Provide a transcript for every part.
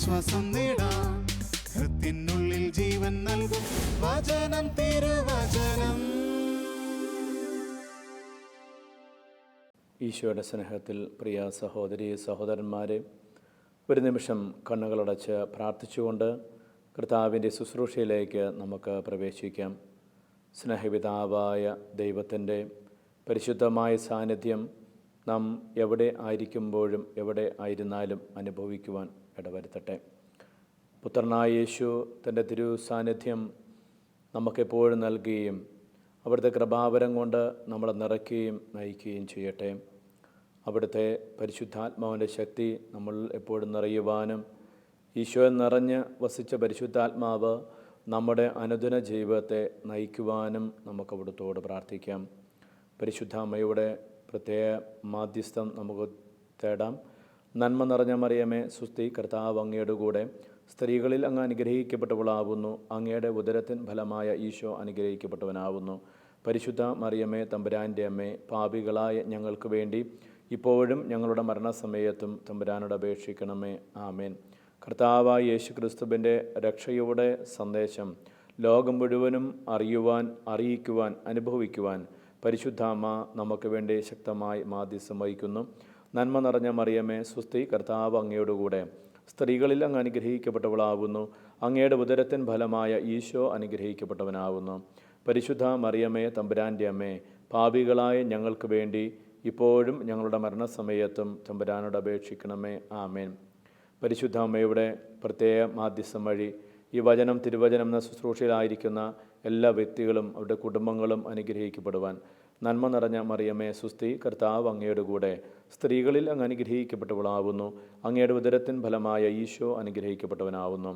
ആശ്വാസം നേടാം. ഹൃത്തിനുള്ളിൽ ജീവൻ നൽകും വചനം, തിരുവചനം. ഈശോയുടെ സ്നേഹത്തിൽ പ്രിയ സഹോദരീ സഹോദരന്മാരെ, ഒരു നിമിഷം കണ്ണുകളടച്ച് പ്രാർത്ഥിച്ചുകൊണ്ട് കർത്താവിൻ്റെ ശുശ്രൂഷയിലേക്ക് നമുക്ക് പ്രവേശിക്കാം. സ്നേഹപിതാവായ ദൈവത്തിൻ്റെ പരിശുദ്ധമായ സാന്നിധ്യം നാം എവിടെ ആയിരിക്കുമ്പോഴും എവിടെ ആയിരുന്നാലും അനുഭവിക്കുവാൻ ഇടവരുത്തട്ടെ. പുത്രനായ യേശു തൻ്റെ തിരു സാന്നിധ്യം നമുക്കെപ്പോഴും നൽകുകയും അവിടുത്തെ കൃപാവരം കൊണ്ട് നമ്മളെ നിറയ്ക്കുകയും നയിക്കുകയും ചെയ്യട്ടെ. അവിടുത്തെ പരിശുദ്ധാത്മാവിൻ്റെ ശക്തി നമ്മൾ എപ്പോഴും നിറയുവാനും ഈശോയെ നിറഞ്ഞ് വസിച്ച പരിശുദ്ധാത്മാവ് നമ്മുടെ അനുദിന ജീവിതത്തെ നയിക്കുവാനും നമുക്ക് അവിടുത്തോട് പ്രാർത്ഥിക്കാം. പരിശുദ്ധ അമ്മയുടെ പ്രത്യേക മാധ്യസ്ഥം നമുക്ക് തേടാം. നന്മ നിറഞ്ഞ മറിയമേ സുസ്തി, കർത്താവ് അങ്ങയുടെ കൂടെ സ്ത്രീകളിൽ അങ്ങ് അനുഗ്രഹിക്കപ്പെട്ടവളാവുന്നു. അങ്ങയുടെ ഉദരത്തിൻ ഫലമായ ഈശോ അനുഗ്രഹിക്കപ്പെട്ടവനാവുന്നു. പരിശുദ്ധ മറിയമേ തമ്പുരാൻ്റെ അമ്മേ, പാപികളായ ഞങ്ങൾക്ക് വേണ്ടി ഇപ്പോഴും ഞങ്ങളുടെ മരണസമയത്തും തമ്പുരാനോട് അപേക്ഷിക്കണമേ. ആമേൻ. കർത്താവായ യേശു ക്രിസ്തുവിൻ്റെ രക്ഷയുടെ സന്ദേശം ലോകം മുഴുവനും അറിയുവാൻ, അറിയിക്കുവാൻ, അനുഭവിക്കുവാൻ പരിശുദ്ധാമ്മ നമുക്ക് വേണ്ടി ശക്തമായി മാധ്യസ്ഥം വഹിക്കുന്നു. നന്മ നിറഞ്ഞ മറിയമേ സുസ്തി, കർത്താവ് അങ്ങയുടെ കൂടെ സ്ത്രീകളിൽ അങ്ങ് അനുഗ്രഹിക്കപ്പെട്ടവളാവുന്നു. അങ്ങയുടെ ഉദരത്തിൻ ഫലമായ ഈശോ അനുഗ്രഹിക്കപ്പെട്ടവനാവുന്നു. പരിശുദ്ധ മറിയമേ തമ്പുരാൻ്റെ അമ്മേ, പാപികളായ ഞങ്ങൾക്ക് വേണ്ടി ഇപ്പോഴും ഞങ്ങളുടെ മരണസമയത്തും തമ്പുരാനോട് അപേക്ഷിക്കണമേ. ആമേൻ. പരിശുദ്ധ അമ്മയുടെ പ്രത്യേക മാധ്യസ്ഥം വഴി ഈ വചനം, തിരുവചനം എന്ന ശുശ്രൂഷയിലായിരിക്കുന്ന എല്ലാ വ്യക്തികളും അവരുടെ കുടുംബങ്ങളും അനുഗ്രഹിക്കപ്പെടുവാൻ നന്മ നിറഞ്ഞ മറിയമേ സുസ്തി, കർത്താവ് അങ്ങയുടെ കൂടെ സ്ത്രീകളിൽ അങ്ങ് അനുഗ്രഹിക്കപ്പെട്ടവളാവുന്നു. അങ്ങയുടെ ഉദരത്തിൻ ഫലമായ ഈശോ അനുഗ്രഹിക്കപ്പെട്ടവനാവുന്നു.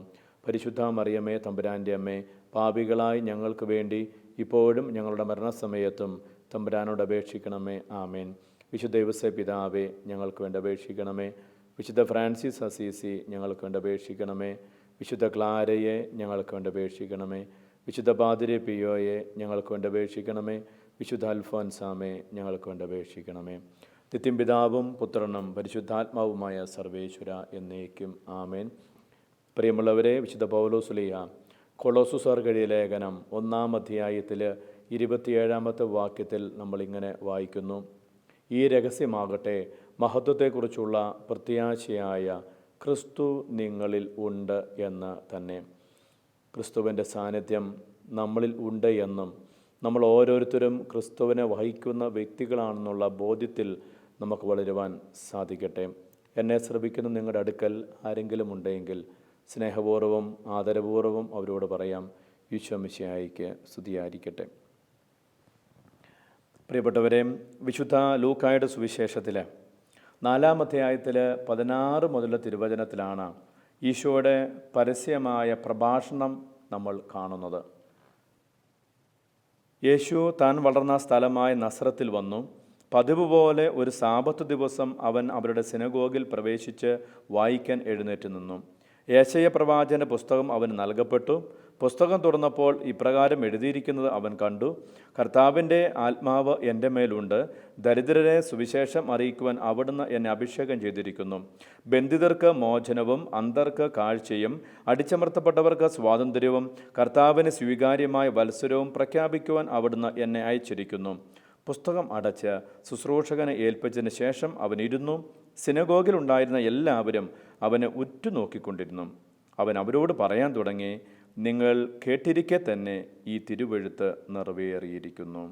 പരിശുദ്ധ മറിയമേ തമ്പുരാൻ്റെ അമ്മേ, പാപികളായി ഞങ്ങൾക്ക് വേണ്ടി ഇപ്പോഴും ഞങ്ങളുടെ മരണസമയത്തും തമ്പുരാനോട് അപേക്ഷിക്കണമേ. ആമേൻ. വിശുദ്ധ ദേവസ്വ പിതാവേ, ഞങ്ങൾക്ക് വേണ്ടി അപേക്ഷിക്കണമേ. വിശുദ്ധ ഫ്രാൻസിസ് അസീസി, ഞങ്ങൾക്ക് വേണ്ടി അപേക്ഷിക്കണമേ. വിശുദ്ധ ക്ലാരയെ, ഞങ്ങൾക്ക് വേണ്ടി അപേക്ഷിക്കണമേ. വിശുദ്ധ പാതിരി പിയോയെ, ഞങ്ങൾക്ക് വേണ്ടി അപേക്ഷിക്കണമേ. വിശുദ്ധ അൽഫോൻസാമെ, ഞങ്ങൾക്ക് വേണ്ടി അപേക്ഷിക്കണമേ. നിത്യം പിതാവും പുത്രനും പരിശുദ്ധാത്മാവുമായ സർവേശ്വര എന്നേക്കും. ആമേൻ. പ്രിയമുള്ളവരെ, വിശുദ്ധ പൗലോസ്ലീഹ കൊളോസുസർക്ക് എഴുതിയ ലേഖനം 1-ാം അധ്യായത്തിൽ 27-ാമത്തെ വാക്യത്തിൽ നമ്മളിങ്ങനെ വായിക്കുന്നു: ഈ രഹസ്യമാകട്ടെ, മഹത്വത്തെക്കുറിച്ചുള്ള പ്രത്യാശയായ ക്രിസ്തു നിങ്ങളിൽ ഉണ്ട് എന്ന് തന്നെ. ക്രിസ്തുവിൻ്റെ സാന്നിധ്യം നമ്മളിൽ ഉണ്ട് എന്നും നമ്മൾ ഓരോരുത്തരും ക്രിസ്തുവിനെ വഹിക്കുന്ന വ്യക്തികളാണെന്നുള്ള ബോധ്യത്തിൽ നമുക്ക് വളരുവാൻ സാധിക്കട്ടെ. എന്നെ ശ്രമിക്കുന്ന നിങ്ങളുടെ അടുക്കൽ ആരെങ്കിലും ഉണ്ടെങ്കിൽ സ്നേഹപൂർവ്വം ആദരപൂർവ്വം അവരോട് പറയാം: ഈശോ മിശിഹായിക്ക് സ്തുതിയായിരിക്കട്ടെ. പ്രിയപ്പെട്ടവരെ, വിശുദ്ധ ലൂക്കായുടെ സുവിശേഷത്തിൽ 4-ാം അധ്യായത്തിൽ 16 മുതലുള്ള തിരുവചനത്തിലാണ് ഈശോയുടെ പരസ്യമായ പ്രഭാഷണം നമ്മൾ കാണുന്നത്. യേശു താൻ വളർന്ന സ്ഥലമായ നസ്രത്തിൽ വന്നു. പതിവ് പോലെ ഒരു സാബത്ത് ദിവസം അവൻ അവരുടെ സിനഗോഗിൽ പ്രവേശിച്ച് വായിക്കാൻ എഴുന്നേറ്റ് നിന്നു. യെശയ്യാ പ്രവാചകന്റെ പുസ്തകം അവന് നൽകപ്പെട്ടു. പുസ്തകം തുറന്നപ്പോൾ ഇപ്രകാരം എഴുതിയിരിക്കുന്നത് അവൻ കണ്ടു: കർത്താവിൻ്റെ ആത്മാവ് എൻ്റെ മേലുണ്ട്. ദരിദ്രരെ സുവിശേഷം അറിയിക്കുവാൻ അവിടുന്ന് എന്നെ അഭിഷേകം ചെയ്തിരിക്കുന്നു. ബന്ധിതർക്ക് മോചനവും അന്ധർക്ക് കാഴ്ചയും അടിച്ചമർത്തപ്പെട്ടവർക്ക് സ്വാതന്ത്ര്യവും കർത്താവിന് സ്വീകാര്യമായ വത്സരവും പ്രഖ്യാപിക്കുവാൻ അവിടുന്ന് എന്നെ അയച്ചിരിക്കുന്നു. പുസ്തകം അടച്ച് ശുശ്രൂഷകനെ ഏൽപ്പിച്ചതിന് ശേഷം അവൻ ഇരുന്നു. സിനഗോഗിലുണ്ടായിരുന്ന എല്ലാവരും അവനെ ഉറ്റുനോക്കിക്കൊണ്ടിരുന്നു. അവൻ അവരോട് പറയാൻ തുടങ്ങി: നിങ്ങൾ കേട്ടിരിക്കെ തന്നെ ഈ തിരുവെഴുത്ത് നിറവേറിയിരിക്കുന്നു.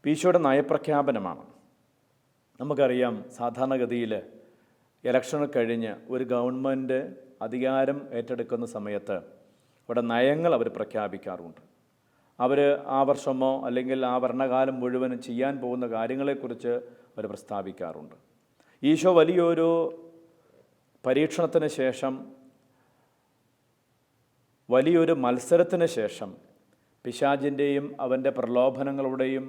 ഈശോയുടെ നയപ്രഖ്യാപനമാണ്. നമുക്കറിയാം, സാധാരണഗതിയിൽ ഇലക്ഷൻ കഴിഞ്ഞ് ഒരു ഗവൺമെൻറ് അധികാരം ഏറ്റെടുക്കുന്ന സമയത്ത് അവിടെ നയങ്ങൾ അവർ പ്രഖ്യാപിക്കാറുണ്ട്. അവർ ആ വർഷമോ അല്ലെങ്കിൽ ആ ഭരണകാലം മുഴുവനും ചെയ്യാൻ പോകുന്ന കാര്യങ്ങളെക്കുറിച്ച് അവർ പ്രസ്താവിക്കാറുണ്ട്. ഈശോ വലിയൊരു പരീക്ഷണത്തിന് ശേഷം, വലിയൊരു മത്സരത്തിന് ശേഷം, പിശാചിൻ്റെയും അവൻ്റെ പ്രലോഭനങ്ങളുടെയും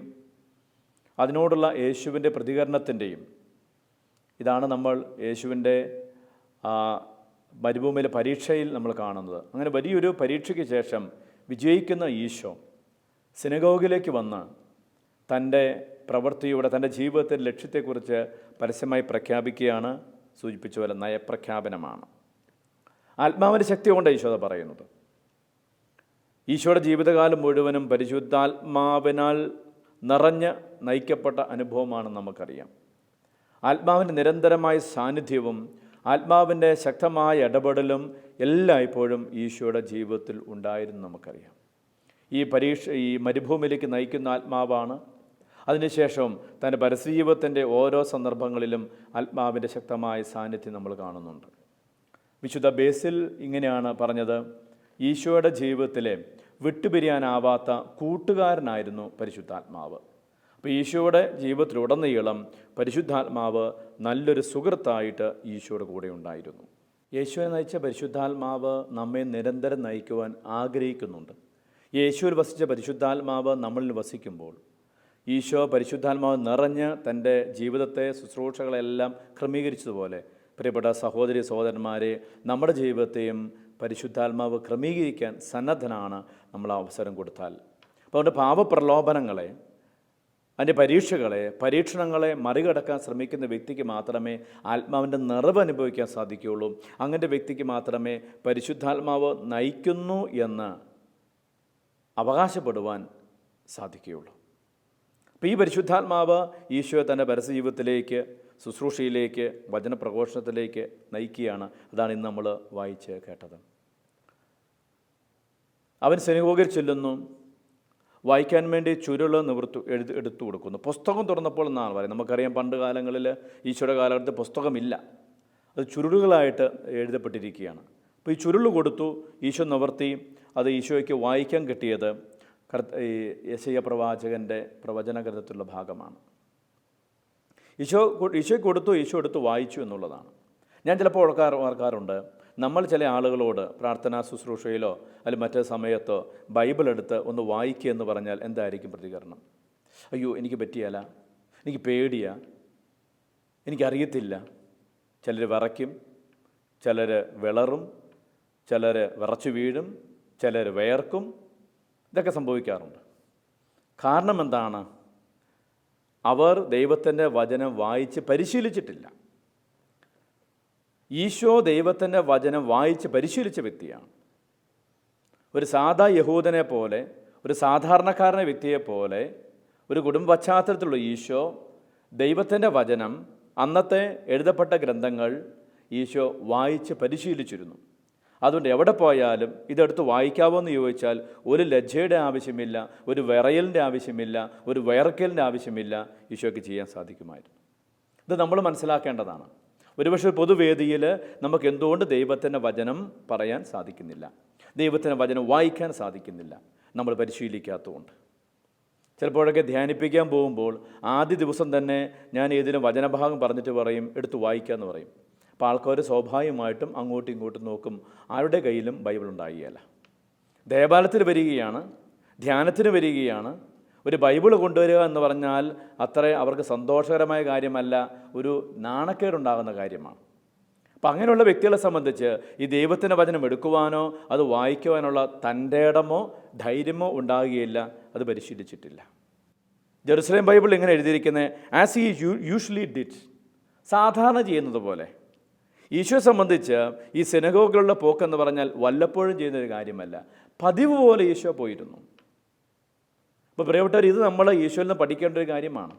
അതിനോടുള്ള യേശുവിൻ്റെ പ്രതികരണത്തിൻ്റെയും ഇതാണ് നമ്മൾ യേശുവിൻ്റെ മരുഭൂമിയിലെ പരീക്ഷയിൽ നമ്മൾ കാണുന്നത്. അങ്ങനെ വലിയൊരു പരീക്ഷയ്ക്ക് ശേഷം വിജയിക്കുന്ന ഈശോ സിനഗോഗിലേക്ക് വന്ന് തൻ്റെ പ്രവൃത്തിയുടെ, തൻ്റെ ജീവിതത്തിൻ്റെ ലക്ഷ്യത്തെക്കുറിച്ച് പരസ്യമായി പ്രഖ്യാപിക്കുകയാണ്. സൂചിപ്പിച്ച പോലെ നയപ്രഖ്യാപനമാണ്. ആത്മാവിൻ്റെ ശക്തി കൊണ്ട് ഈശോ പറയുന്നത്. ഈശോയുടെ ജീവിതകാലം മുഴുവനും പരിശുദ്ധാത്മാവിനാൽ നിറഞ്ഞ് നയിക്കപ്പെട്ട അനുഭവമാണെന്ന് നമുക്കറിയാം. ആത്മാവിൻ്റെ നിരന്തരമായ സാന്നിധ്യവും ആത്മാവിൻ്റെ ശക്തമായ ഇടപെടലും എല്ലായ്പ്പോഴും ഈശോയുടെ ജീവിതത്തിൽ ഉണ്ടായിരുന്നു നമുക്കറിയാം. ഈ മരുഭൂമിയിലേക്ക് നയിക്കുന്ന ആത്മാവാണ്. അതിനുശേഷം തൻ്റെ പരസ്യജീവിതത്തിൻ്റെ ഓരോ സന്ദർഭങ്ങളിലും ആത്മാവിൻ്റെ ശക്തമായ സാന്നിധ്യം നമ്മൾ കാണുന്നുണ്ട്. വിശുദ്ധ ബേസിൽ ഇങ്ങനെയാണ് പറഞ്ഞത്: ഈശോയുടെ ജീവിതത്തിലെ വിട്ടുപിരിയാനാവാത്ത കൂട്ടുകാരനായിരുന്നു പരിശുദ്ധാത്മാവ്. അപ്പോൾ ഈശോയുടെ ജീവിതത്തിലുടനീളം പരിശുദ്ധാത്മാവ് നല്ലൊരു സുഹൃത്തായിട്ട് ഈശോയുടെ കൂടെ ഉണ്ടായിരുന്നു. യേശുവെ നയിച്ച പരിശുദ്ധാത്മാവ് നമ്മെ നിരന്തരം നയിക്കുവാൻ ആഗ്രഹിക്കുന്നുണ്ട്. യേശുവിൽ വസിച്ച പരിശുദ്ധാത്മാവ് നമ്മളിൽ വസിക്കുമ്പോൾ ഈശോ പരിശുദ്ധാത്മാവ് നിറഞ്ഞ് തൻ്റെ ജീവിതത്തെ, ശുശ്രൂഷകളെല്ലാം ക്രമീകരിച്ചതുപോലെ പ്രിയപ്പെട്ട സഹോദരി സഹോദരന്മാരെ, നമ്മുടെ ജീവിതത്തെയും പരിശുദ്ധാത്മാവ് ക്രമീകരിക്കാൻ സന്നദ്ധനാണ് നമ്മൾ അവസരം കൊടുത്താൽ. അപ്പോൾ അതുകൊണ്ട് പാപപ്രലോഭനങ്ങളെ, അതിൻ്റെ പരീക്ഷണങ്ങളെ മറികടക്കാൻ ശ്രമിക്കുന്ന വ്യക്തിക്ക് മാത്രമേ ആത്മാവിൻ്റെ നിറവ് അനുഭവിക്കാൻ സാധിക്കുകയുള്ളൂ. അങ്ങനത്തെ വ്യക്തിക്ക് മാത്രമേ പരിശുദ്ധാത്മാവ് നയിക്കുന്നു എന്ന് അവകാശപ്പെടുവാൻ സാധിക്കുകയുള്ളൂ. അപ്പോൾ ഈ പരിശുദ്ധാത്മാവ് ഈശോയെ തൻ്റെ പരസ്യജീവിതത്തിലേക്ക്, ശുശ്രൂഷയിലേക്ക്, വചനപ്രഘോഷണത്തിലേക്ക് നയിക്കുകയാണ്. അതാണ് ഇന്ന് നമ്മൾ വായിച്ച് കേട്ടത്. അവൻ സിനഗോഗിൽ ചെല്ലുന്നു, വായിക്കാൻ വേണ്ടി ചുരുൾ എടുത്തു കൊടുക്കുന്നു. പുസ്തകം തുറന്നപ്പോൾ എന്നാണ് പറയുന്നത്. നമുക്കറിയാം, പണ്ട് കാലങ്ങളിൽ, ഈശോയുടെ കാലഘട്ടത്തിൽ പുസ്തകമില്ല, അത് ചുരുളുകളായിട്ട് എഴുതപ്പെട്ടിരിക്കുകയാണ്. അപ്പോൾ ഈ ചുരുൾ കൊടുത്തു, ഈശോ നിവർത്തി. അത് ഈശോയ്ക്ക് വായിക്കാൻ കിട്ടിയത് യെശയ്യാ പ്രവാചകൻ്റെ പ്രവചനഗ്രന്ഥത്തിലുള്ള ഭാഗമാണ്. ഈശോയ്ക്ക് കൊടുത്തു, ഈശോ എടുത്ത് വായിച്ചു എന്നുള്ളതാണ്. ഞാൻ ചിലപ്പോൾ ഓർക്കാറുണ്ട്, നമ്മൾ ചില ആളുകളോട് പ്രാർത്ഥനാ ശുശ്രൂഷയിലോ അല്ലെങ്കിൽ മറ്റേ സമയത്തോ ബൈബിൾ എടുത്ത് ഒന്ന് വായിക്കുക എന്ന് പറഞ്ഞാൽ എന്തായിരിക്കും പ്രതികരണം? അയ്യോ, എനിക്ക് പറ്റിയല്ല, എനിക്ക് പേടിയാ, എനിക്കറിയത്തില്ല. ചിലർ വിറയ്ക്കും, ചിലർ വിളറും, ചിലർ വിറച്ചു വീഴും, ചിലർ വേർക്കും. ഇതൊക്കെ സംഭവിക്കാറുണ്ട്. കാരണം എന്താണ്? അവർ ദൈവത്തിൻ്റെ വചനം വായിച്ച് പരിശീലിച്ചിട്ടില്ല. ഈശോ ദൈവത്തിൻ്റെ വചനം വായിച്ച് പരിശീലിച്ച വ്യക്തിയാണ്. ഒരു സാധാ യഹൂദനെ പോലെ, ഒരു സാധാരണക്കാരനെ വ്യക്തിയെപ്പോലെ, ഒരു കുടുംബ പശ്ചാത്തലത്തിലുള്ള ഈശോ ദൈവത്തിൻ്റെ വചനം, അന്നത്തെ എഴുതപ്പെട്ട ഗ്രന്ഥങ്ങൾ ഈശോ വായിച്ച് പരിശീലിച്ചിരുന്നു. അതുകൊണ്ട് എവിടെ പോയാലും ഇതെടുത്ത് വായിക്കാവോ എന്ന് ചോദിച്ചാൽ ഒരു ലജ്ജയുടെ ആവശ്യമില്ല, ഒരു വിറയലിൻ്റെ ആവശ്യമില്ല, ഒരു വിയർക്കലിൻ്റെ ആവശ്യമില്ല. ഈശോയ്ക്ക് ചെയ്യാൻ സാധിക്കുമായിരുന്നു. ഇത് നമ്മൾ മനസ്സിലാക്കേണ്ടതാണ്. ഒരുപക്ഷെ പൊതുവേദിയിൽ നമുക്ക് എന്തുകൊണ്ട് ദൈവത്തിൻ്റെ വചനം പറയാൻ സാധിക്കുന്നില്ല, ദൈവത്തിൻ്റെ വചനം വായിക്കാൻ സാധിക്കുന്നില്ല? നമ്മൾ പരിശീലിക്കാത്തതുകൊണ്ട്. ചിലപ്പോഴൊക്കെ ധ്യാനിപ്പിക്കാൻ പോകുമ്പോൾ ആദ്യ ദിവസം തന്നെ ഞാൻ ഏതിനും വചനഭാഗം പറഞ്ഞിട്ട് പറയും, എടുത്ത് വായിക്കാമെന്ന് പറയും. അപ്പോൾ ആൾക്കാർ സ്വാഭാവികമായിട്ടും അങ്ങോട്ടും ഇങ്ങോട്ടും നോക്കും. ആരുടെ കയ്യിലും ബൈബിൾ ഉണ്ടാകുകയില്ല. ദേവാലയത്തിൽ വരികയാണ്, ധ്യാനത്തിന് വരികയാണ്. ഒരു ബൈബിൾ കൊണ്ടുവരിക എന്ന് പറഞ്ഞാൽ അത്ര അവർക്ക് സന്തോഷകരമായ കാര്യമല്ല, ഒരു നാണക്കേടുണ്ടാകുന്ന കാര്യമാണ്. അപ്പം അങ്ങനെയുള്ള വ്യക്തികളെ സംബന്ധിച്ച് ഈ ദൈവത്തിൻ്റെ വചനം എടുക്കുവാനോ അത് വായിക്കുവാനുള്ള തൻ്റെ ഇടമോ ധൈര്യമോ ഉണ്ടാകുകയില്ല. അത് പരിശീലിച്ചിട്ടില്ല. ജെറുസലേം ബൈബിൾ ഇങ്ങനെ എഴുതിയിരിക്കുന്നത്, ആസ് ഹി യൂഷ്വലി ഡിഡ്, സാധാരണ ചെയ്യുന്നത് പോലെ. ഈശോയെ സംബന്ധിച്ച് ഈ സിനഗോഗിലുള്ള പോക്കെന്ന് പറഞ്ഞാൽ വല്ലപ്പോഴും ചെയ്യുന്നൊരു കാര്യമല്ല, പതിവ് പോലെ ഈശോ പോയിരുന്നു. അപ്പോൾ പ്രിയപ്പെട്ടവർ, ഇത് നമ്മൾ ഈശോയിൽ നിന്ന് പഠിക്കേണ്ട ഒരു കാര്യമാണ്.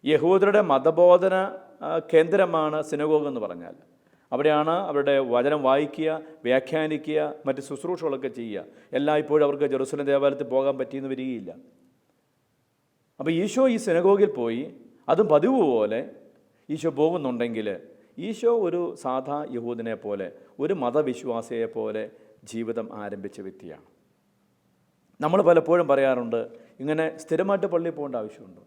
യഹൂദരുടെ മതബോധന കേന്ദ്രമാണ് സിനഗോഗ് എന്ന് പറഞ്ഞാൽ. അവിടെയാണ് അവരുടെ വചനം വായിക്കുക, വ്യാഖ്യാനിക്കുക, മറ്റ് ശുശ്രൂഷകളൊക്കെ ചെയ്യുക. എല്ലായ്പ്പോഴും അവർക്ക് ജെറുസലേം ദേവാലയത്തിൽ പോകാൻ പറ്റിയെന്ന് വരികയില്ല. അപ്പോൾ ഈശോ ഈ സിനഗോഗിൽ പോയി, അതും പതിവ് പോലെ ഈശോ പോകുന്നുണ്ടെങ്കിൽ ഈശോ ഒരു സാധാ യഹൂദനെ പോലെ, ഒരു മതവിശ്വാസിയെ പോലെ ജീവിതം ആരംഭിച്ച വ്യക്തിയാണ്. നമ്മൾ പലപ്പോഴും പറയാറുണ്ട്, ഇങ്ങനെ സ്ഥിരമായിട്ട് പള്ളിയിൽ പോകേണ്ട ആവശ്യമുണ്ടോ?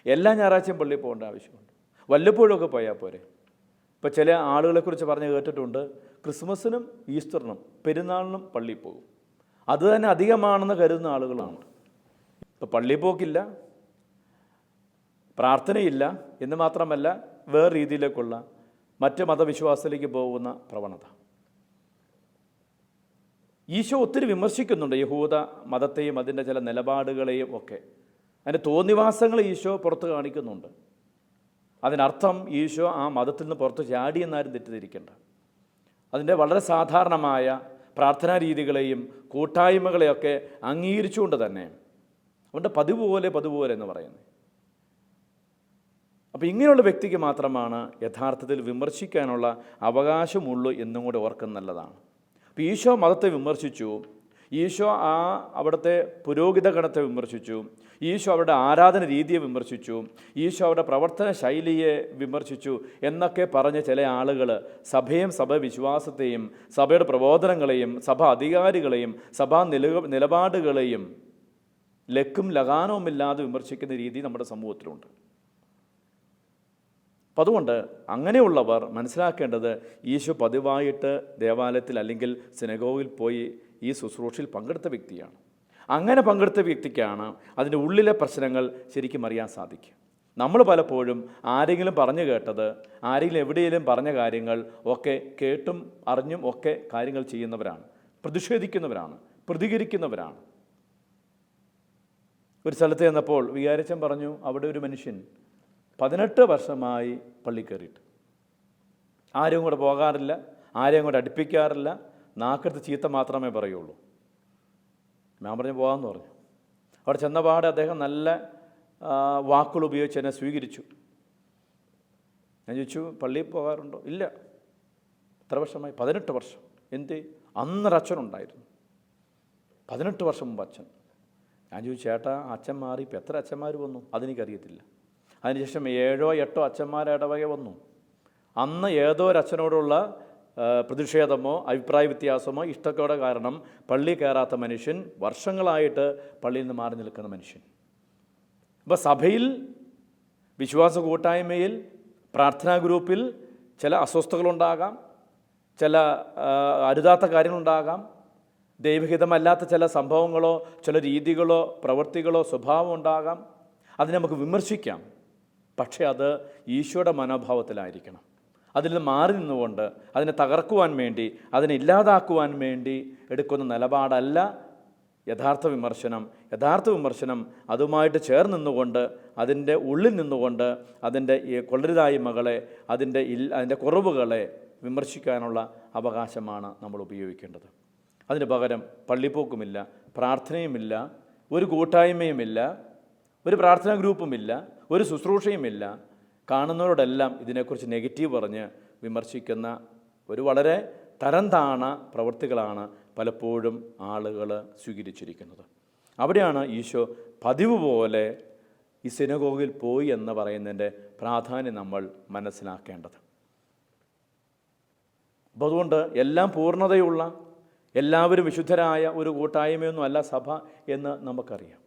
എല്ലാ ഞായറാഴ്ചയും പള്ളിയിൽ പോകേണ്ട ആവശ്യമുണ്ട്? വല്ലപ്പോഴുമൊക്കെ പോയാൽ പോരെ? ഇപ്പോൾ ചില ആളുകളെക്കുറിച്ച് പറഞ്ഞ് കേട്ടിട്ടുണ്ട്, ക്രിസ്മസിനും ഈസ്റ്ററിനും പെരുന്നാളിനും പള്ളിയിൽ പോകും. അത് തന്നെ അധികമാണെന്ന് കരുതുന്ന ആളുകളാണ്. ഇപ്പോൾ പള്ളിയിൽ പോക്കില്ല, പ്രാർത്ഥനയില്ല എന്ന് മാത്രമല്ല, വേറെ രീതിയിലേക്കുള്ള മറ്റ് മതവിശ്വാസത്തിലേക്ക് പോകുന്ന പ്രവണത. ഈശോ ഒത്തിരി വിമർശിക്കുന്നുണ്ട് യഹൂദ മതത്തെയും അതിൻ്റെ ചില നിലപാടുകളെയും ഒക്കെ. അതിൻ്റെ തോന്നിവാസങ്ങൾ ഈശോ പുറത്ത് കാണിക്കുന്നുണ്ട്. അതിനർത്ഥം ഈശോ ആ മതത്തിൽ നിന്ന് പുറത്ത് ചാടി എന്നാരും തെറ്റിദ്ധരിക്കേണ്ട. അതിൻ്റെ വളരെ സാധാരണമായ പ്രാർത്ഥനാ രീതികളെയും കൂട്ടായ്മകളെയൊക്കെ അംഗീകരിച്ചുകൊണ്ട് തന്നെ അവൻ്റെ പതിവ് പോലെ എന്ന് പറയുന്നത്. അപ്പോൾ ഇങ്ങനെയുള്ള വ്യക്തിക്ക് മാത്രമാണ് യഥാർത്ഥത്തിൽ വിമർശിക്കാനുള്ള അവകാശമുള്ളൂ എന്നും കൂടെ ഓർക്കുന്നത് നല്ലതാണ്. അപ്പോൾ ഈശോ മതത്തെ വിമർശിച്ചു, ഈശോ അവിടുത്തെ പുരോഹിത ഗണത്തെ വിമർശിച്ചു, ഈശോ അവരുടെ ആരാധന രീതിയെ വിമർശിച്ചു, ഈശോ അവരുടെ പ്രവർത്തന ശൈലിയെ വിമർശിച്ചു എന്നൊക്കെ പറഞ്ഞ ചില ആളുകൾ സഭയും സഭ വിശ്വാസത്തെയും സഭയുടെ പ്രബോധനങ്ങളെയും സഭ അധികാരികളെയും സഭാ നിലപാടുകളെയും ലക്കും ലഗാനവുമില്ലാതെ വിമർശിക്കുന്ന രീതി നമ്മുടെ സമൂഹത്തിലുണ്ട്. അപ്പം അതുകൊണ്ട് അങ്ങനെയുള്ളവർ മനസ്സിലാക്കേണ്ടത് ഈശോ പതിവായിട്ട് ദേവാലയത്തിൽ അല്ലെങ്കിൽ സിനഗോഗിൽ പോയി ഈ ശുശ്രൂഷയിൽ പങ്കെടുത്ത വ്യക്തിയാണ്. അങ്ങനെ പങ്കെടുത്ത വ്യക്തിക്കാണ് അതിൻ്റെ ഉള്ളിലെ പ്രശ്നങ്ങൾ ശരിക്കും അറിയാൻ സാധിക്കുക. നമ്മൾ പലപ്പോഴും ആരെങ്കിലും പറഞ്ഞു കേട്ടത്, ആരെങ്കിലും എവിടെയെങ്കിലും പറഞ്ഞ കാര്യങ്ങൾ ഒക്കെ കേട്ടും അറിഞ്ഞും ഒക്കെ കാര്യങ്ങൾ ചെയ്യുന്നവരാണ്, പ്രതിഷേധിക്കുന്നവരാണ്, പ്രതികരിക്കുന്നവരാണ്. ഒരു സ്ഥലത്ത് ചെന്നപ്പോൾ വികാരിച്ചൻ പറഞ്ഞു, അവിടെ ഒരു മനുഷ്യൻ 18 വർഷമായി പള്ളി കയറിയിട്ട് ആരും കൂടെ പോകാറില്ല, ആരെയും കൂടെ അടുപ്പിക്കാറില്ല, നാക്കെടുത്ത് ചീത്ത മാത്രമേ പറയുള്ളൂ. ഞാൻ പറഞ്ഞു പോകാമെന്ന് പറഞ്ഞു. അവിടെ ചെന്നപാടെ അദ്ദേഹം നല്ല വാക്കുകൾ ഉപയോഗിച്ച് എന്നെ സ്വീകരിച്ചു. ഞാൻ ചോദിച്ചു, പള്ളിയിൽ പോകാറുണ്ടോ? ഇല്ല. എത്ര വർഷമായി? 18 വർഷം. എന്ത്? അന്നൊരച്ഛനുണ്ടായിരുന്നു, 18 വർഷം മുമ്പ് അച്ഛൻ. ഞാൻ ചോദിച്ചു, ചേട്ടാ അച്ഛൻ മാറി ഇപ്പം എത്ര അച്ഛന്മാർ വന്നു? അതെനിക്കറിയത്തില്ല. അതിനുശേഷം 7 or 8 അച്ഛന്മാരുടെ ഇടവക വന്നു. അന്ന് ഏതോ ഒരു അച്ഛനോടുള്ള പ്രതിഷേധമോ അഭിപ്രായ വ്യത്യാസമോ ഇഷ്ടത്തോടെ കാരണം പള്ളി കയറാത്ത മനുഷ്യൻ വർഷങ്ങളായിട്ട് പള്ളിയിൽ നിന്ന് മാറി നിൽക്കുന്ന മനുഷ്യൻ. അപ്പോൾ സഭയിൽ, വിശ്വാസ കൂട്ടായ്മയിൽ, പ്രാർത്ഥനാ ഗ്രൂപ്പിൽ ചില അസ്വസ്ഥതകളുണ്ടാകാം, ചില അരുതാത്ത കാര്യങ്ങളുണ്ടാകാം, ദൈവഹിതമല്ലാത്ത ചില സംഭവങ്ങളോ ചില രീതികളോ പ്രവൃത്തികളോ സ്വഭാവം ഉണ്ടാകാം. അതിനെ നമുക്ക് വിമർശിക്കാം. പക്ഷേ അത് ഈശോയുടെ മനോഭാവത്തിലായിരിക്കണം. അതിൽ നിന്ന് മാറി നിന്നുകൊണ്ട് അതിനെ തകർക്കുവാൻ വേണ്ടി, അതിനെ ഇല്ലാതാക്കുവാൻ വേണ്ടി എടുക്കുന്ന നിലപാടല്ല യഥാർത്ഥ വിമർശനം. യഥാർത്ഥ വിമർശനം അതുമായിട്ട് ചേർന്ന് നിന്നുകൊണ്ട്, അതിൻ്റെ ഉള്ളിൽ നിന്നുകൊണ്ട് അതിൻ്റെ ഈ കൊള്ളരുതായ്മകളെ, അതിൻ്റെ കുറവുകളെ വിമർശിക്കാനുള്ള അവകാശമാണ് നമ്മൾ ഉപയോഗിക്കേണ്ടത്. അതിന് പകരം പള്ളിപ്പോക്കുമില്ല, പ്രാർത്ഥനയുമില്ല, ഒരു കൂട്ടായ്മയുമില്ല, ഒരു പ്രാർത്ഥനാ ഗ്രൂപ്പുമില്ല, ഒരു ശുശ്രൂഷയുമില്ല. കാണുന്നവരോടെല്ലാം ഇതിനെക്കുറിച്ച് നെഗറ്റീവ് പറഞ്ഞ് വിമർശിക്കുന്ന ഒരു വളരെ തരം താണ പ്രവൃത്തികളാണ് പലപ്പോഴും ആളുകൾ സ്വീകരിച്ചിരിക്കുന്നത്. അവിടെയാണ് ഈശോ പതിവ് പോലെ ഈ സിനഗോഗിൽ പോയി എന്ന് പറയുന്നതിൻ്റെ പ്രാധാന്യം നമ്മൾ മനസ്സിലാക്കേണ്ടത്. അപ്പോൾ അതുകൊണ്ട് എല്ലാം പൂർണ്ണതയുള്ള, എല്ലാവരും വിശുദ്ധരായ ഒരു കൂട്ടായ്മയൊന്നും അല്ല സഭ എന്ന് നമുക്കറിയാം.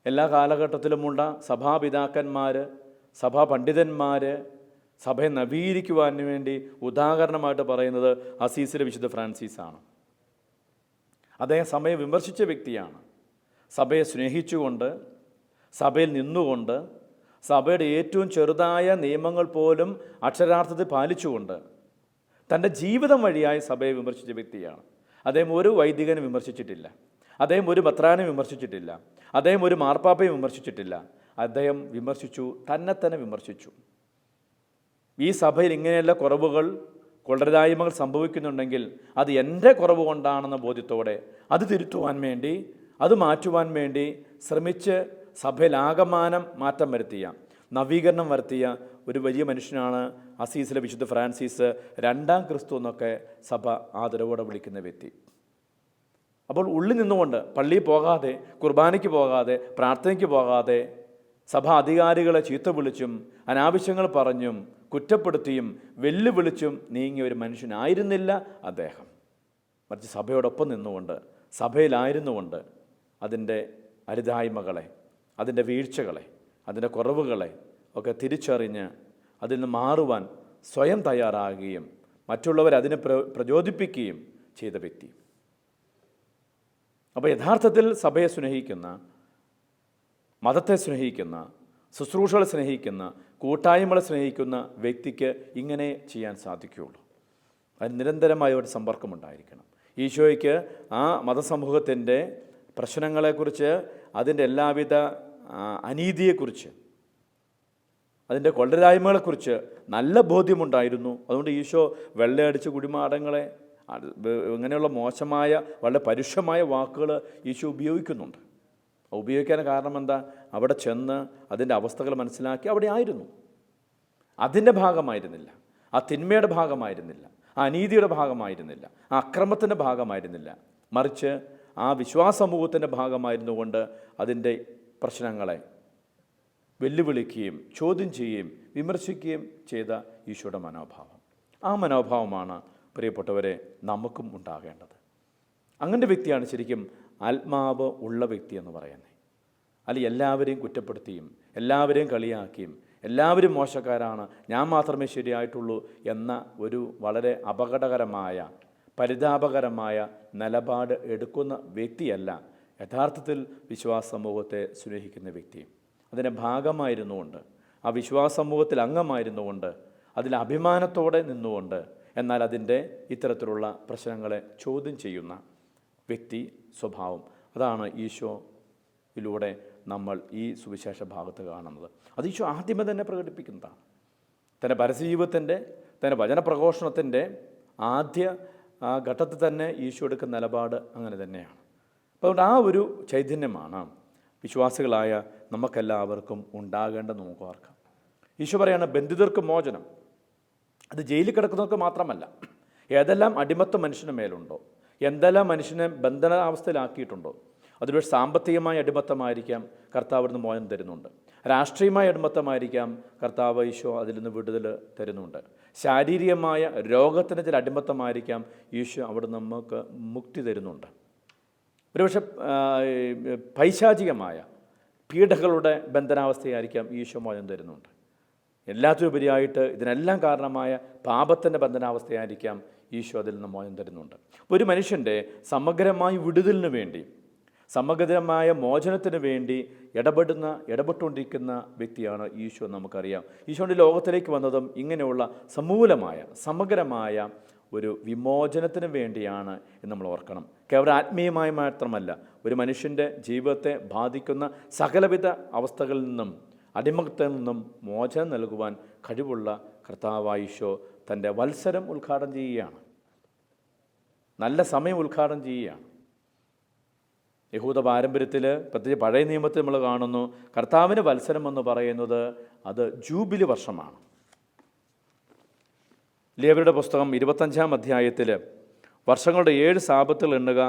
എല്ലാ കാലഘട്ടത്തിലുമുള്ള സഭാപിതാക്കന്മാർ, സഭാ പണ്ഡിതന്മാർ സഭയെ നവീകരിക്കുവാൻ വേണ്ടി ഉദാഹരണമായിട്ട് പറയുന്നത് അസീസിലെ വിശുദ്ധ ഫ്രാൻസിസാണ്. അദ്ദേഹം സഭയെ വിമർശിച്ച വ്യക്തിയാണ്. സഭയെ സ്നേഹിച്ചുകൊണ്ട്, സഭയിൽ നിന്നുകൊണ്ട്, സഭയുടെ ഏറ്റവും ചെറുതായ നിയമങ്ങൾ പോലും അക്ഷരാർത്ഥത്തിൽ പാലിച്ചുകൊണ്ട് തൻ്റെ ജീവിതം വഴിയായി സഭയെ വിമർശിച്ച വ്യക്തിയാണ്. അദ്ദേഹം ഒരു വൈദികനെ വിമർശിച്ചിട്ടില്ല, അദ്ദേഹം ഒരു മെത്രാനെ വിമർശിച്ചിട്ടില്ല, അദ്ദേഹം ഒരു മാർപ്പാപ്പയെ വിമർശിച്ചിട്ടില്ല. അദ്ദേഹം വിമർശിച്ചു, തന്നെ വിമർശിച്ചു. ഈ സഭയിൽ ഇങ്ങനെയുള്ള കുറവുകൾ, കൊള്ളരുതായ്മകൾ സംഭവിക്കുന്നുണ്ടെങ്കിൽ അത് എൻ്റെ കുറവ് കൊണ്ടാണെന്ന ബോധ്യത്തോടെ അത് തിരുത്തുവാൻ വേണ്ടി, അത് മാറ്റുവാൻ വേണ്ടി ശ്രമിച്ച് സഭയിൽ ആകമാനം മാറ്റം വരുത്തിയ, നവീകരണം വരുത്തിയ ഒരു വലിയ മനുഷ്യനാണ് അസീസിലെ വിശുദ്ധ ഫ്രാൻസിസ്, 2ാം ക്രിസ്തു എന്നൊക്കെ സഭ ആദരവോടെ വിളിക്കുന്ന വ്യക്തി. അപ്പോൾ ഉള്ളിൽ നിന്നുകൊണ്ട്, പള്ളിയിൽ പോകാതെ, കുർബാനയ്ക്ക് പോകാതെ, പ്രാർത്ഥനയ്ക്ക് പോകാതെ, സഭാ അധികാരികളെ ചീത്ത വിളിച്ചും അനാവശ്യങ്ങൾ പറഞ്ഞും കുറ്റപ്പെടുത്തിയും വെല്ലുവിളിച്ചും നീങ്ങിയ ഒരു മനുഷ്യനായിരുന്നില്ല അദ്ദേഹം. മറിച്ച് സഭയോടൊപ്പം നിന്നുകൊണ്ട്, സഭയിലായിരുന്നുകൊണ്ട് അതിൻ്റെ അരുതായ്മകളെ, അതിൻ്റെ വീഴ്ചകളെ, അതിൻ്റെ കുറവുകളെ ഒക്കെ തിരിച്ചറിഞ്ഞ് അതിൽ നിന്ന് മാറുവാൻ സ്വയം തയ്യാറാകുകയും മറ്റുള്ളവരെ അതിനെ പ്രചോദിപ്പിക്കുകയും ചെയ്ത വ്യക്തി. അപ്പോൾ യഥാർത്ഥത്തിൽ സഭയെ സ്നേഹിക്കുന്ന, മതത്തെ സ്നേഹിക്കുന്ന, ശുശ്രൂഷകളെ സ്നേഹിക്കുന്ന, കൂട്ടായ്മകളെ സ്നേഹിക്കുന്ന വ്യക്തിക്ക് ഇങ്ങനെ ചെയ്യാൻ സാധിക്കുകയുള്ളൂ. അതിന് നിരന്തരമായ ഒരു സമ്പർക്കമുണ്ടായിരിക്കണം. ഈശോയ്ക്ക് ആ മതസമൂഹത്തിൻ്റെ പ്രശ്നങ്ങളെക്കുറിച്ച്, അതിൻ്റെ എല്ലാവിധ അനീതിയെക്കുറിച്ച് അതിൻ്റെ കൊള്ളരായ്മകളെക്കുറിച്ച് നല്ല ബോധ്യമുണ്ടായിരുന്നു. അതുകൊണ്ട് ഈശോ വെള്ളയടിച്ച് കുടിമാടങ്ങളെ ഇങ്ങനെയുള്ള മോശമായ വളരെ പരുഷമായ വാക്കുകൾ ഈശോ ഉപയോഗിക്കുന്നുണ്ട്. ഉപയോഗിക്കാൻ കാരണം എന്താ? അവിടെ ചെന്ന് അതിൻ്റെ അവസ്ഥകൾ മനസ്സിലാക്കി അവിടെ ആയിരുന്നു. അതിൻ്റെ ഭാഗമായിരുന്നില്ല, ആ തിന്മയുടെ ഭാഗമായിരുന്നില്ല, ആ അനീതിയുടെ ഭാഗമായിരുന്നില്ല, ആ അക്രമത്തിൻ്റെ ഭാഗമായിരുന്നില്ല. മറിച്ച് ആ വിശ്വാസ സമൂഹത്തിൻ്റെ ഭാഗമായിരുന്നുകൊണ്ട് അതിൻ്റെ പ്രശ്നങ്ങളെ വെല്ലുവിളിക്കുകയും ചോദ്യം ചെയ്യുകയും വിമർശിക്കുകയും ചെയ്ത ഈശോയുടെ മനോഭാവം. ആ മനോഭാവമാണ് പ്രിയപ്പെട്ടവരെ നമുക്കും ഉണ്ടാകേണ്ടത്. അങ്ങനത്തെ വ്യക്തിയാണ് ശരിക്കും ആത്മാവ് ഉള്ള വ്യക്തി എന്ന് പറയുന്നത്. അല്ലെങ്കിൽ എല്ലാവരെയും കുറ്റപ്പെടുത്തിയും എല്ലാവരെയും കളിയാക്കിയും എല്ലാവരും മോശക്കാരാണ്, ഞാൻ മാത്രമേ ശരിയായിട്ടുള്ളൂ എന്ന ഒരു വളരെ അപകടകരമായ പരിതാപകരമായ നിലപാട് എടുക്കുന്ന വ്യക്തിയല്ല യഥാർത്ഥത്തിൽ വിശ്വാസ സമൂഹത്തെ സ്നേഹിക്കുന്ന വ്യക്തി. അതിൻ്റെ ഭാഗമായിരുന്നുകൊണ്ട്, ആ വിശ്വാസ സമൂഹത്തിൽ അംഗമായിരുന്നുകൊണ്ട്, അതിൽ അഭിമാനത്തോടെ നിന്നുകൊണ്ട്, എന്നാൽ അതിൻ്റെ ഇത്തരത്തിലുള്ള പ്രശ്നങ്ങളെ ചോദ്യം ചെയ്യുന്ന വ്യക്തി സ്വഭാവം, അതാണ് ഈശോയിലൂടെ നമ്മൾ ഈ സുവിശേഷ ഭാഗത്ത് കാണുന്നത്. അത് ഈശോ ആദ്യമേ തന്നെ പ്രകടിപ്പിക്കുന്നതാണ്. തൻ്റെ പരസ്യജീവിതത്തിൻ്റെ, തൻ്റെ വചനപ്രഘോഷണത്തിൻ്റെ ആദ്യ ഘട്ടത്തിൽ തന്നെ ഈശോ എടുക്കുന്ന നിലപാട് അങ്ങനെ തന്നെയാണ്. അപ്പോൾ അതുകൊണ്ട് ആ ഒരു ചൈതന്യമാണ് വിശ്വാസികളായ നമുക്കെല്ലാവർക്കും ഉണ്ടാകേണ്ടത്. നമുക്ക് ഓർക്കാം, ഈശോ പറയാണ് ബന്ധിതർക്ക് മോചനം. അത് ജയിലിൽ കിടക്കുന്നവർക്ക് മാത്രമല്ല, ഏതെല്ലാം അടിമത്തം മനുഷ്യന് മേലുണ്ടോ, എന്തെല്ലാം മനുഷ്യനെ ബന്ധനാവസ്ഥയിലാക്കിയിട്ടുണ്ടോ, അതിലൊരു സാമ്പത്തികമായ അടിമത്തമായിരിക്കാം, കർത്താവ് നിന്ന് മോചനം തരുന്നുണ്ട്. രാഷ്ട്രീയമായ അടിമത്തമായിരിക്കാം, കർത്താവ് ഈശോ അതിൽ നിന്ന് വിടുതൽ തരുന്നുണ്ട്. ശാരീരികമായ രോഗത്തിൻ്റെ ചില അടിമത്തമായിരിക്കാം, ഈശോ അവിടെ നമുക്ക് മുക്തി തരുന്നുണ്ട്. ഒരുപക്ഷെ പൈശാചികമായ പീഡകളുടെ ബന്ധനാവസ്ഥയായിരിക്കാം ഈശോ മോചനം തരുന്നുണ്ട്. എല്ലാത്തിനുപരിയായിട്ട് ഇതിനെല്ലാം കാരണമായ പാപത്തിൻ്റെ ബന്ധനാവസ്ഥയായിരിക്കാം ഈശോ അതിൽ നിന്ന് മോചനം തരുന്നുണ്ട്. ഒരു മനുഷ്യൻ്റെ സമഗ്രമായ വിടുതലിന് വേണ്ടി, സമഗ്രമായ മോചനത്തിന് വേണ്ടി ഇടപെട്ടുകൊണ്ടിരിക്കുന്ന വ്യക്തിയാണ് ഈശോ. നമുക്കറിയാം ഈശോയുടെ ലോകത്തിലേക്ക് വന്നതും ഇങ്ങനെയുള്ള സമൂലമായ സമഗ്രമായ ഒരു വിമോചനത്തിന് വേണ്ടിയാണ് എന്ന് നമ്മൾ ഓർക്കണം. കേവലം ആത്മീയമായി മാത്രമല്ല, ഒരു മനുഷ്യൻ്റെ ജീവിതത്തെ ബാധിക്കുന്ന സകലവിധ അവസ്ഥകളിൽ നിന്നും അടിമത്തത്തിൽ നിന്നും മോചനം നൽകുവാൻ കഴിവുള്ള കർത്താവായ ഈശോ തൻ്റെ വത്സരം ഉദ്ഘാടനം ചെയ്യുകയാണ്, നല്ല സമയം ഉദ്ഘാടനം ചെയ്യുകയാണ്. യഹൂദ പാരമ്പര്യത്തിൽ, പ്രത്യേകിച്ച് പഴയ നിയമത്തിൽ നമ്മൾ കാണുന്നു, കർത്താവിന് വത്സരം എന്ന് പറയുന്നത് അത് ജൂബിലി വർഷമാണ്. ലേവ്യരുടെ പുസ്തകം 25-ാം അധ്യായത്തിൽ വർഷങ്ങളുടെ 7 സാപത്തുകൾ എണ്ണുക,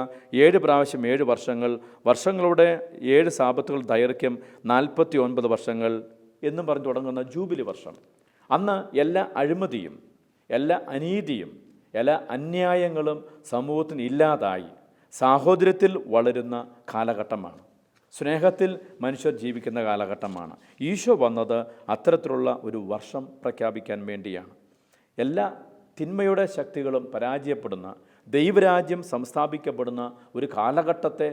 7 പ്രാവശ്യം 7 വർഷങ്ങൾ, വർഷങ്ങളുടെ 7 സാപത്തുകൾ ദൈർഘ്യം 49 വർഷങ്ങൾ എന്നും പറഞ്ഞു തുടങ്ങുന്ന ജൂബിലി വർഷം. അന്ന് എല്ലാ അഴിമതിയും, എല്ലാ അനീതിയും, എല്ലാ അന്യായങ്ങളും സമൂഹത്തിന് ഇല്ലാതായി സാഹോദര്യത്തിൽ വളരുന്ന കാലഘട്ടമാണ്. സ്നേഹത്തിൽ മനുഷ്യർ ജീവിക്കുന്ന കാലഘട്ടമാണ്. ഈശോ വന്നത് അത്തരത്തിലുള്ള ഒരു വർഷം പ്രഖ്യാപിക്കാൻ വേണ്ടിയാണ്. എല്ലാ തിന്മയുടെ ശക്തികളും പരാജയപ്പെടുന്ന, ദൈവരാജ്യം സംസ്ഥാപിക്കപ്പെടുന്ന ഒരു കാലഘട്ടത്തെ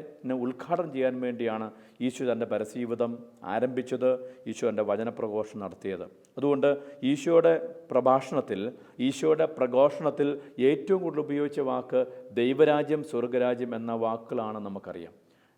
ഉദ്ഘാടനം ചെയ്യാൻ വേണ്ടിയാണ് ഈശോ തൻ്റെ പരസ്യജീവിതം ആരംഭിച്ചത്, ഈശോ തൻ്റെ വചനപ്രഘോഷണം നടത്തിയത്. അതുകൊണ്ട് ഈശോയുടെ പ്രഘോഷണത്തിൽ ഏറ്റവും കൂടുതൽ ഉപയോഗിച്ച വാക്ക് ദൈവരാജ്യം, സ്വർഗരാജ്യം എന്ന വാക്കുകളാണ് നമുക്കറിയാം.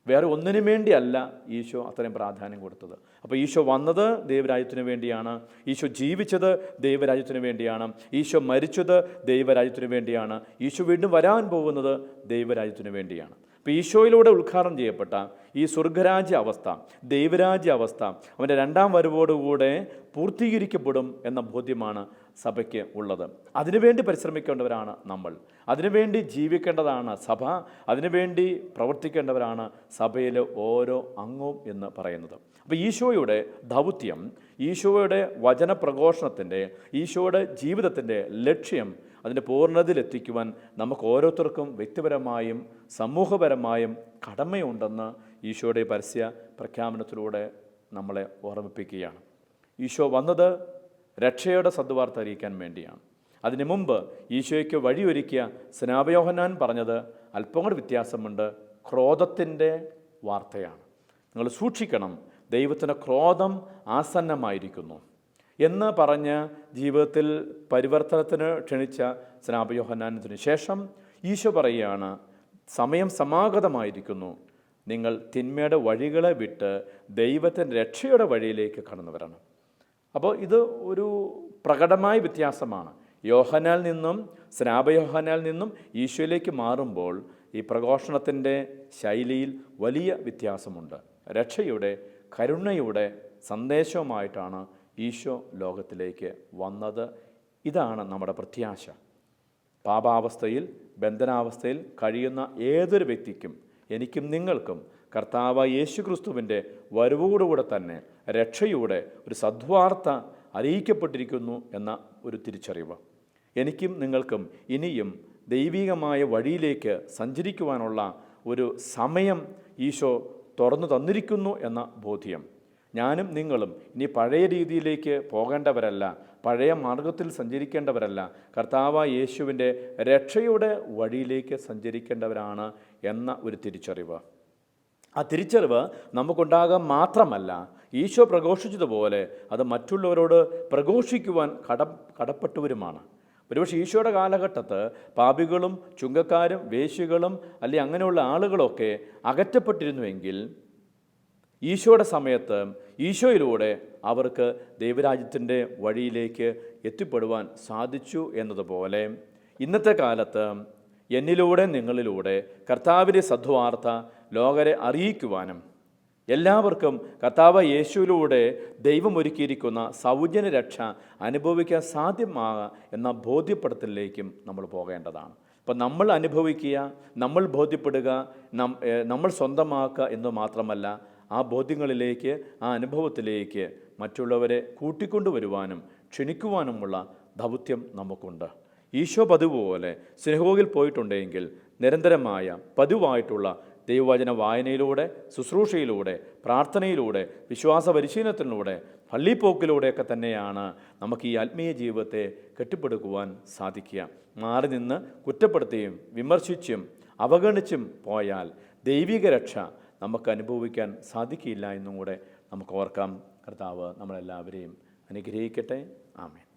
വേറെ ഒന്നിനു വേണ്ടിയല്ല ഈശോ അത്രയും പ്രാധാന്യം കൊടുത്തത്. അപ്പോൾ ഈശോ വന്നത് ദൈവരാജ്യത്തിന് വേണ്ടിയാണ്, ഈശോ ജീവിച്ചത് ദൈവരാജ്യത്തിന് വേണ്ടിയാണ്, ഈശോ മരിച്ചത് ദൈവരാജ്യത്തിന് വേണ്ടിയാണ്, ഈശോ വീണ്ടും വരാൻ പോകുന്നത് ദൈവരാജ്യത്തിന് വേണ്ടിയാണ്. അപ്പോൾ ഈശോയിലൂടെ ഉദ്ഘാടനം ചെയ്യപ്പെട്ട ഈ സ്വർഗരാജ്യ അവസ്ഥ, ദൈവരാജ്യ അവസ്ഥ അവൻ്റെ രണ്ടാം വരവോടുകൂടെ പൂർത്തീകരിക്കപ്പെടും എന്ന ബോധ്യമാണ് സഭയ്ക്ക് ഉള്ളത്. അതിനുവേണ്ടി പരിശ്രമിക്കേണ്ടവരാണ് നമ്മൾ, അതിനുവേണ്ടി ജീവിക്കേണ്ടതാണ് സഭ, അതിനുവേണ്ടി പ്രവർത്തിക്കേണ്ടവരാണ് സഭയിലെ ഓരോ അംഗവും എന്ന് പറയുന്നത്. അപ്പോൾ ഈശോയുടെ ദൗത്യം, ഈശോയുടെ വചനപ്രഘോഷണത്തിൻ്റെ, ഈശോയുടെ ജീവിതത്തിൻ്റെ ലക്ഷ്യം, അതിൻ്റെ പൂർണ്ണതയിലെത്തിക്കുവാൻ നമുക്ക് ഓരോരുത്തർക്കും വ്യക്തിപരമായും സമൂഹപരമായും കടമയുണ്ടെന്ന് ഈശോയുടെ പരസ്യ പ്രഖ്യാപനത്തിലൂടെ നമ്മളെ ഓർമ്മിപ്പിക്കുകയാണ്. ഈശോ വന്നത് രക്ഷയുടെ സദ്വാർത്ത അറിയിക്കാൻ വേണ്ടിയാണ്. അതിനു മുമ്പ് ഈശോയ്ക്ക് വഴിയൊരുക്കിയ സ്നാപക യോഹന്നാൻ പറഞ്ഞത് അല്പം കൂടി വ്യത്യാസമുണ്ട്, ക്രോധത്തിൻ്റെ വാർത്തയാണ്. നിങ്ങൾ സൂക്ഷിക്കണം, ദൈവത്തിൻ്റെ ക്രോധം ആസന്നമായിരിക്കുന്നു എന്ന് പറഞ്ഞ് ജീവിതത്തിൽ പരിവർത്തനത്തിന് ക്ഷണിച്ച സ്നാപക യോഹന്നാനത്തിന് ശേഷം ഈശോ പറയുകയാണ്, സമയം സമാഗതമായിരിക്കുന്നു, നിങ്ങൾ തിന്മയുടെ വഴികളെ വിട്ട് ദൈവത്തിൻ്റെ രക്ഷയുടെ വഴിയിലേക്ക് കടന്നു വരണം. അപ്പോൾ ഇത് ഒരു പ്രകടമായ വ്യത്യാസമാണ്. യോഹന്നാനിൽ നിന്നും സ്നാപയോഹന്നാനിൽ നിന്നും ഈശോയിലേക്ക് മാറുമ്പോൾ ഈ പ്രഘോഷണത്തിൻ്റെ ശൈലിയിൽ വലിയ വ്യത്യാസമുണ്ട്. രക്ഷയുടെ കരുണയുടെ സന്ദേശവുമായിട്ടാണ് ഈശോ ലോകത്തിലേക്ക് വന്നത്. ഇതാണ് നമ്മുടെ പ്രത്യാശ. പാപാവസ്ഥയിൽ, ബന്ധനാവസ്ഥയിൽ കഴിയുന്ന ഏതൊരു വ്യക്തിക്കും, എനിക്കും നിങ്ങൾക്കും കർത്താവായ യേശുക്രിസ്തുവിൻ്റെ വരവോടുകൂടെ തന്നെ രക്ഷയുടെ ഒരു സദ്വാർത്ത അറിയിക്കപ്പെട്ടിരിക്കുന്നു എന്ന ഒരു തിരിച്ചറിവ്. എനിക്കും നിങ്ങൾക്കും ഇനിയും ദൈവികമായ വഴിയിലേക്ക് സഞ്ചരിക്കുവാനുള്ള ഒരു സമയം ഈശോ തുറന്നു തന്നിരിക്കുന്നു എന്ന ബോധ്യം. ഞാനും നിങ്ങളും ഇനി പഴയ രീതിയിലേക്ക് പോകേണ്ടവരല്ല, പഴയ മാർഗത്തിൽ സഞ്ചരിക്കേണ്ടവരല്ല, കർത്താവായ യേശുവിൻ്റെ രക്ഷയുടെ വഴിയിലേക്ക് സഞ്ചരിക്കേണ്ടവരാണ് എന്ന ഒരു തിരിച്ചറിവ്. ആ തിരിച്ചറിവ് നമുക്കുണ്ടാകാൻ മാത്രമല്ല, ഈശോ പ്രഘോഷിച്ചതുപോലെ അത് മറ്റുള്ളവരോട് പ്രഘോഷിക്കുവാൻ കടപ്പെട്ടവരുമാണ്. ഒരുപക്ഷെ ഈശോയുടെ കാലഘട്ടത്ത് പാപികളും ചുങ്കക്കാരും വേശ്യകളും അല്ലെങ്കിൽ അങ്ങനെയുള്ള ആളുകളൊക്കെ അകറ്റപ്പെട്ടിരുന്നുവെങ്കിൽ ഈശോയുടെ സമയത്ത് ഈശോയിലൂടെ അവർക്ക് ദൈവരാജ്യത്തിൻ്റെ വഴിയിലേക്ക് എത്തിപ്പെടുവാൻ സാധിച്ചു എന്നതുപോലെ ഇന്നത്തെ കാലത്ത് എന്നിലൂടെ നിങ്ങളിലൂടെ കർത്താവിൻ്റെ സദ്വാർത്ത ലോകരെ അറിയിക്കുവാനും എല്ലാവർക്കും കർത്താവ് യേശുവിലൂടെ ദൈവം ഒരുക്കിയിരിക്കുന്ന സൗജന്യ രക്ഷ അനുഭവിക്കാൻ സാധ്യമാകുക എന്ന ബോധ്യപ്പെടുത്തലിലേക്കും നമ്മൾ പോകേണ്ടതാണ്. അപ്പം നമ്മൾ അനുഭവിക്കുക, നമ്മൾ ബോധ്യപ്പെടുക, നമ്മൾ സ്വന്തമാക്കുക എന്ന് മാത്രമല്ല, ആ ബോധ്യങ്ങളിലേക്ക്, ആ അനുഭവത്തിലേക്ക് മറ്റുള്ളവരെ കൂട്ടിക്കൊണ്ടുവരുവാനും ക്ഷണിക്കുവാനുമുള്ള ദൗത്യം നമുക്കുണ്ട്. ഈശോ പതിവ് പോലെ സിനഗോഗിൽ പോയിട്ടുണ്ടെങ്കിൽ നിരന്തരമായ പതിവായിട്ടുള്ള ദൈവവചന വായനയിലൂടെ, ശുശ്രൂഷയിലൂടെ, പ്രാർത്ഥനയിലൂടെ, വിശ്വാസ പരിശീലനത്തിലൂടെ, പള്ളിപ്പോക്കിലൂടെയൊക്കെ തന്നെയാണ് നമുക്ക് ഈ ആത്മീയ ജീവിതത്തെ കെട്ടിപ്പടുക്കുവാൻ സാധിക്കുക. മാറി നിന്ന് കുറ്റപ്പെടുത്തുകയും വിമർശിച്ചും അവഗണിച്ചും പോയാൽ ദൈവിക രക്ഷ നമുക്ക് അനുഭവിക്കാൻ സാധിക്കില്ല എന്നും കൂടെ നമുക്ക് ഓർക്കാം. കർത്താവ് നമ്മളെല്ലാവരെയും അനുഗ്രഹിക്കട്ടെ. ആമേൻ.